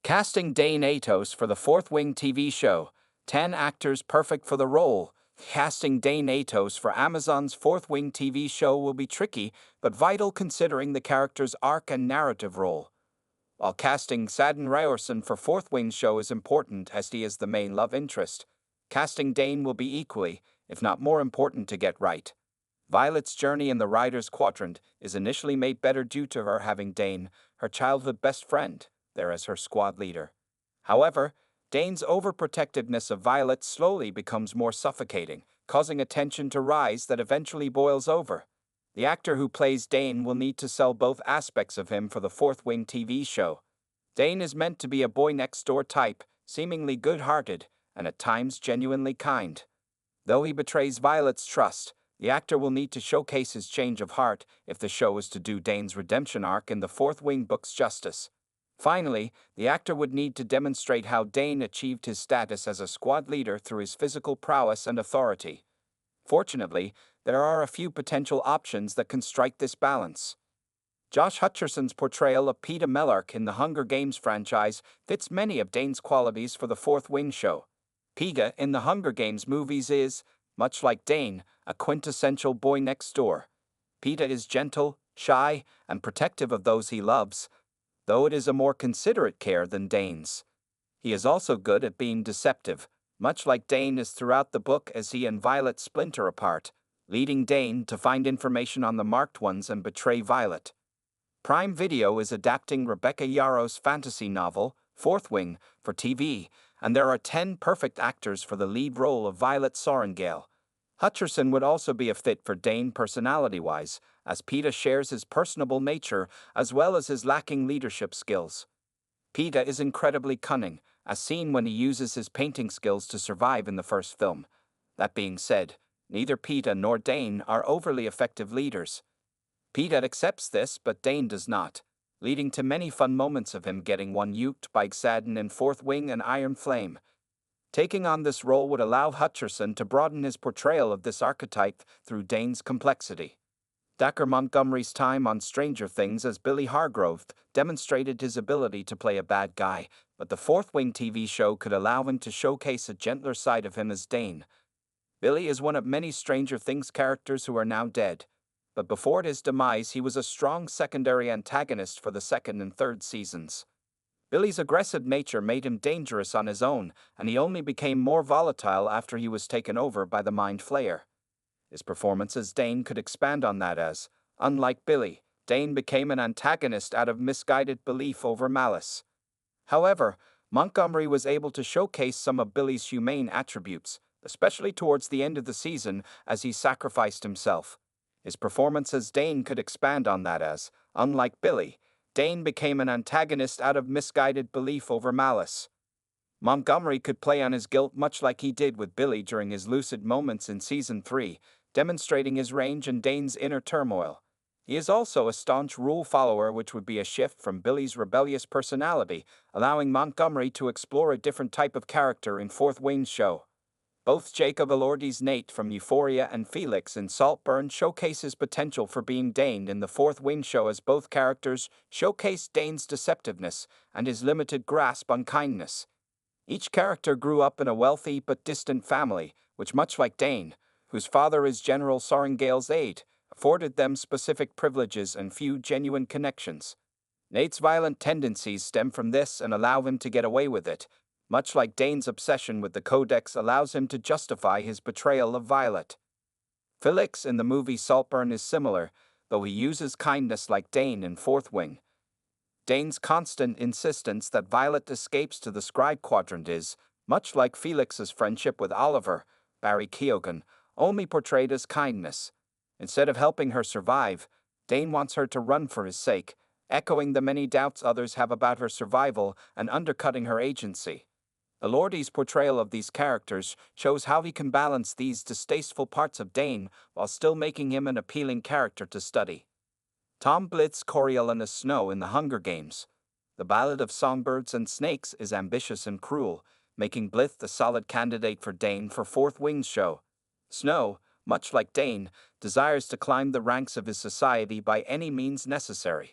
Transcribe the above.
Casting Dain Aetos for the Fourth Wing TV show. 10 actors perfect for the role. Casting Dain Aetos for Amazon's Fourth Wing TV show will be tricky, but vital considering the character's arc and narrative role. While casting Dain Aetos for Fourth Wing show is important as he is the main love interest, casting Dain will be equally, if not more important to get right. Violet's journey in the Writer's Quadrant is initially made better due to her having Dain, her childhood best friend, there as her squad leader. However, Dain's overprotectiveness of Violet slowly becomes more suffocating, causing a tension to rise that eventually boils over. The actor who plays Dain will need to sell both aspects of him for the Fourth Wing TV show. Dain is meant to be a boy-next-door type, seemingly good-hearted, and at times genuinely kind. Though he betrays Violet's trust, the actor will need to showcase his change of heart if the show is to do Dain's redemption arc in the Fourth Wing books justice. Finally, the actor would need to demonstrate how Dain achieved his status as a squad leader through his physical prowess and authority. Fortunately, there are a few potential options that can strike this balance. Josh Hutcherson's portrayal of Peeta Mellark in the Hunger Games franchise fits many of Dain's qualities for the Fourth Wing show. Peeta in the Hunger Games movies is, much like Dain, a quintessential boy next door. Peeta is gentle, shy, and protective of those he loves, though it is a more considerate care than Dain's. He is also good at being deceptive, much like Dain is throughout the book as he and Violet splinter apart, leading Dain to find information on the Marked Ones and betray Violet. Prime Video is adapting Rebecca Yarros's fantasy novel, Fourth Wing, for TV, and there are 10 perfect actors for the lead role of Violet Sorrengail. Hutcherson would also be a fit for Dain personality-wise, as Peeta shares his personable nature as well as his lacking leadership skills. Peeta is incredibly cunning, as seen when he uses his painting skills to survive in the first film. That being said, neither Peeta nor Dain are overly effective leaders. Peeta accepts this, but Dain does not, leading to many fun moments of him getting one-uked by Xaden in Fourth Wing and Iron Flame. Taking on this role would allow Hutcherson to broaden his portrayal of this archetype through Dain's complexity. Dacre Montgomery's time on Stranger Things as Billy Hargrove demonstrated his ability to play a bad guy, but the Fourth Wing TV show could allow him to showcase a gentler side of him as Dain. Billy is one of many Stranger Things characters who are now dead, but before his demise he was a strong secondary antagonist for the second and third seasons. Billy's aggressive nature made him dangerous on his own, and he only became more volatile after he was taken over by the Mind Flayer. His performance as Dain could expand on that as, unlike Billy, Dain became an antagonist out of misguided belief over malice. However, Montgomery was able to showcase some of Billy's humane attributes, especially towards the end of the season as he sacrificed himself. His performance as Dain could expand on that as, unlike Billy, Dain became an antagonist out of misguided belief over malice. Montgomery could play on his guilt much like he did with Billy during his lucid moments in Season 3, demonstrating his range and Dain's inner turmoil. He is also a staunch rule follower, which would be a shift from Billy's rebellious personality, allowing Montgomery to explore a different type of character in Fourth Wing's show. Both Jacob Elordi's Nate from Euphoria and Felix in Saltburn showcase his potential for being Dain in the Fourth Wing show, as both characters showcase Dain's deceptiveness and his limited grasp on kindness. Each character grew up in a wealthy but distant family, which, much like Dain, whose father is General Sorrengail's aide, afforded them specific privileges and few genuine connections. Nate's violent tendencies stem from this and allow him to get away with it, much like Dain's obsession with the Codex allows him to justify his betrayal of Violet. Felix in the movie Saltburn is similar, though he uses kindness like Dain in Fourth Wing. Dain's constant insistence that Violet escapes to the Scribe Quadrant is, much like Felix's friendship with Oliver, Barry Keoghan, only portrayed as kindness. Instead of helping her survive, Dain wants her to run for his sake, echoing the many doubts others have about her survival and undercutting her agency. Elordi's portrayal of these characters shows how he can balance these distasteful parts of Dain while still making him an appealing character to study. Tom Blyth's Coriolanus Snow in the Hunger Games. The Ballad of Songbirds and Snakes is ambitious and cruel, making Blyth a solid candidate for Dain for Fourth Wing's show. Snow, much like Dain, desires to climb the ranks of his society by any means necessary.